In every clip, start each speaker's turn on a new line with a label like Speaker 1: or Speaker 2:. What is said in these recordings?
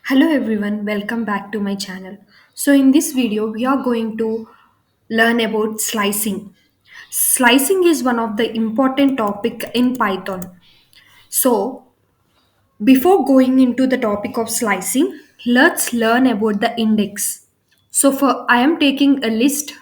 Speaker 1: Hello everyone, welcome back to my channel. So in this video we are going to learn about slicing. Slicing is one of the important topic in Python. So before going into the topic of slicing, let's learn about the index. So for I am taking a list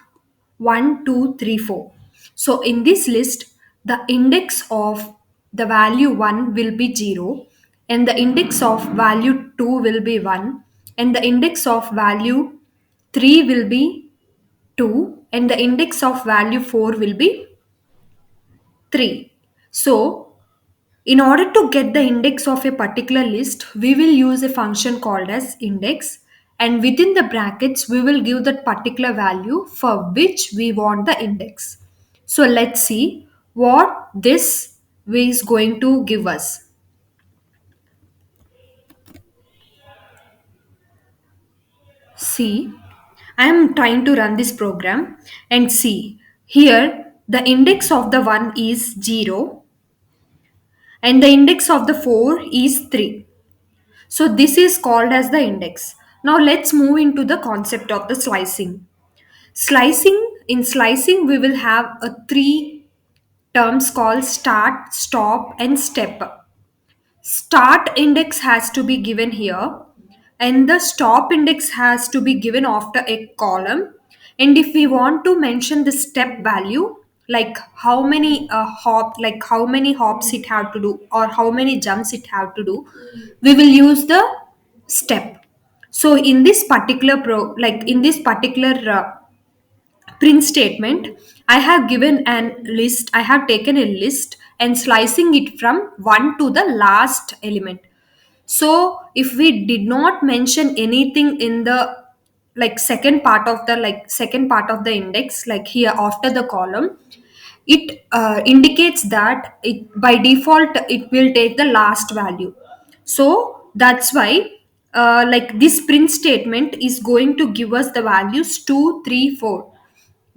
Speaker 1: 1, 2, 3, 4. So in this list, the index of the value 1 will be 0, and the index of value 2 will be 1, and the index of value 3 will be 2, and the index of value 4 will be 3. So in order to get the index of a particular list, we will use a function called as index, and within the brackets we will give that particular value for which we want the index. So let's see what this is going to give us. See, I am trying to run this program and see here the index of the 1 is 0 and the index of the 4 is 3. So this is called as the index. Now let's move into the concept of the slicing. In slicing we will have a three terms called start, stop and step. Start index has to be given here and the stop index has to be given after a column, and if we want to mention the step value, like how many how many hops it have to do or how many jumps it have to do, we will use the step. So in this particular in this particular print statement, I have given an list, I have taken a list and slicing it from 1 to the last element. So if we did not mention anything in the second part of the index, like here after the column, it indicates that it by default it will take the last value. So that's why this print statement is going to give us the values 2, 3, 4,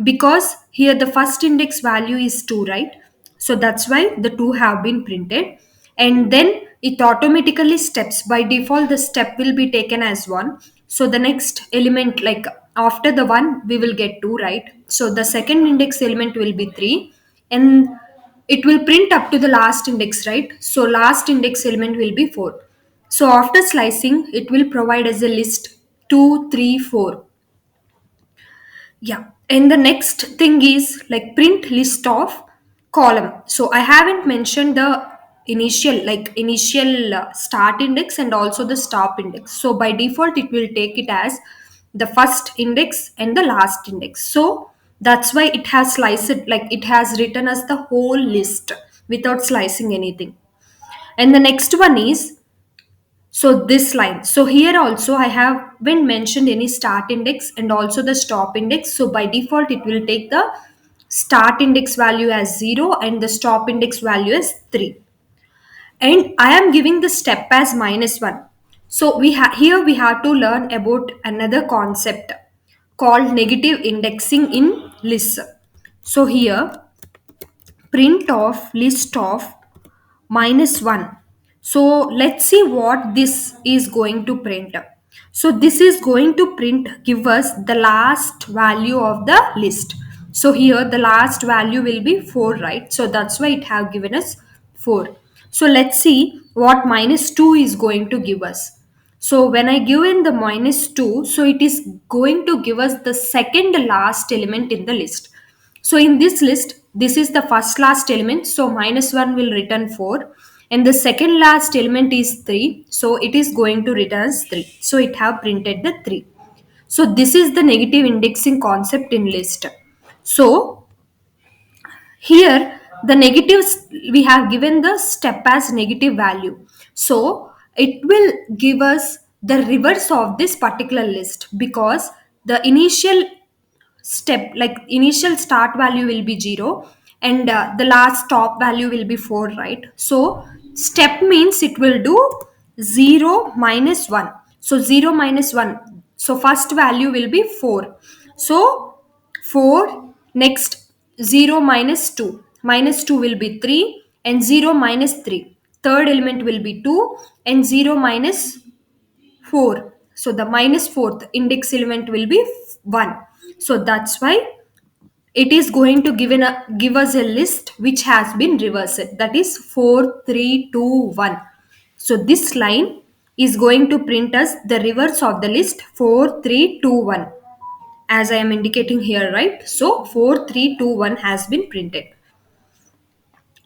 Speaker 1: because here the first index value is 2, right? So that's why the 2 have been printed, and then it automatically steps by default the step will be taken as 1. So the next element, like after the 1 we will get 2, right? So the second index element will be 3, and it will print up to the last index, right? So last index element will be 4. So after slicing it will provide as a list 2, 3, 4. Yeah. And the next thing is like print list of column. So I haven't mentioned the initial start index and also the stop index. So by default, it will take it as the first index and the last index. So that's why it has sliced it, like it has written as the whole list without slicing anything. And the next one is, so this line, so here also I haven't mentioned any start index and also the stop index. So by default it will take the start index value as 0 and the stop index value as 3, and I am giving the step as -1. So here we have to learn about another concept called negative indexing in lists. So here print of list of -1. So let's see what this is going to print. So this is going to print give us the last value of the list. So here the last value will be 4, right? So that's why it have given us 4. So let's see what -2 is going to give us. So when I give in the -2, so it is going to give us the second last element in the list. So in this list, this is the first last element. So -1 will return 4. And the second last element is 3. So it is going to return as 3. So it have printed the 3. So this is the negative indexing concept in list. So here the negatives, we have given the step as negative value. So it will give us the reverse of this particular list, because the initial step, like initial start value will be 0 and the last stop value will be 4, right? So step means it will do 0 minus 1. So 0 minus 1, so first value will be 4. So 4, next 0 minus 2, minus 2 will be 3, and 0 minus 3, third element will be 2, and 0 minus 4. So the minus fourth index element will be 1. So that's why it is going to give us a list which has been reversed, that is 4321. So this line is going to print us the reverse of the list 4321, as I am indicating here, right? So 4321 has been printed.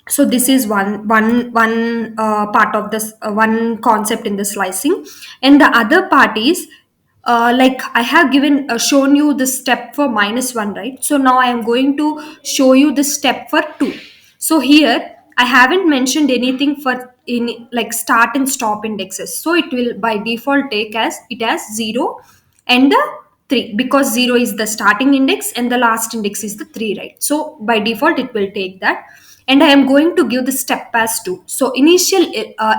Speaker 1: So this is one part of this, one concept in the slicing. And the other part is, like I have given shown you the step for -1, right? So now I am going to show you the step for 2. So here I haven't mentioned anything for in like start and stop indexes, so it will by default take as it as 0 and the 3, because 0 is the starting index and the last index is the 3, right? So by default it will take that. And I am going to give the step as 2. So initial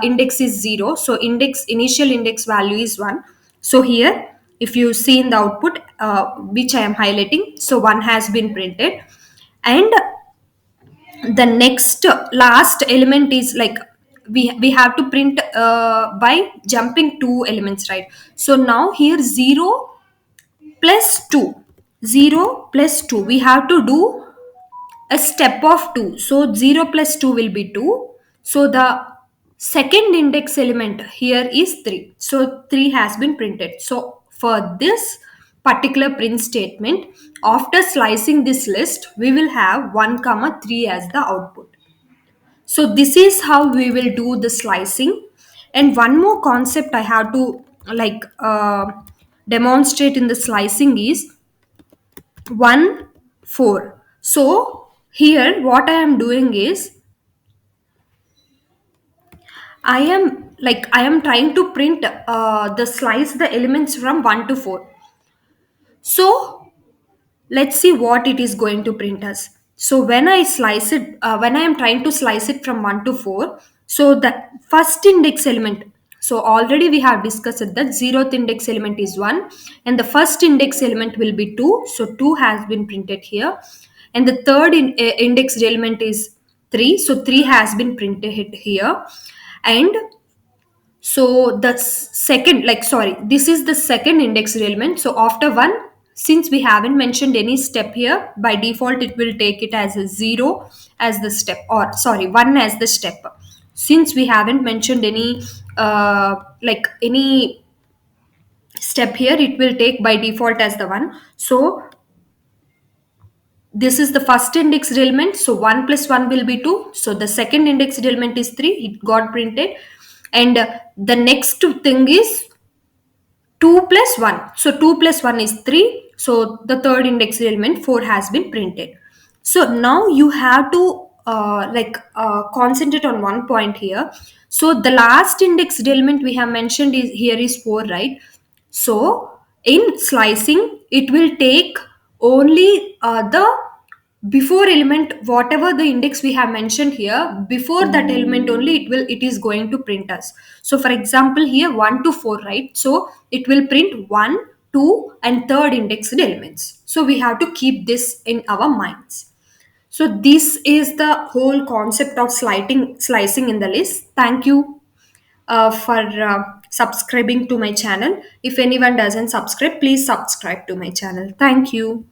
Speaker 1: index is 0, so initial index value is 1. So here if you see in the output, which I am highlighting, so 1 has been printed. And the next last element is like we have to print by jumping two elements, right? So now here 0 plus 2, 0 plus 2, we have to do a step of 2. So 0 plus 2 will be 2. So the second index element here is 3. So 3 has been printed. So for this particular print statement, after slicing this list, we will have 1 comma 3 as the output. So this is how we will do the slicing. And one more concept I have to demonstrate in the slicing is 1 4. So here what I am doing is I am trying to print the slice the elements from 1 to 4. So let's see what it is going to print us. So when I slice it, when I am trying to slice it from 1 to 4, so the first index element, so already we have discussed that 0th index element is 1 and the first index element will be 2. So 2 has been printed here. And the third index element is 3. So 3 has been printed here. And so the second, like, sorry, this is the second index element. So after 1, since we haven't mentioned any step here, by default it will take it as a 0 as the step, or sorry, 1 as the step. Since we haven't mentioned any any step here, it will take by default as the 1. So this is the first index element, so 1 plus 1 will be 2. So the second index element is 3, it got printed. And the next thing is 2 plus 1. So 2 plus 1 is 3. So the third index element 4 has been printed. So now you have to concentrate on one point here. So the last index element we have mentioned is here is 4, right? So in slicing, it will take only the before element, whatever the index we have mentioned here, before that element only it is going to print us. So for example here 1 to 4, right? So it will print 1, 2 and third indexed elements. So we have to keep this in our minds. So this is the whole concept of slicing in the list. Thank you for subscribing to my channel. If anyone doesn't subscribe, please subscribe to my channel. Thank you.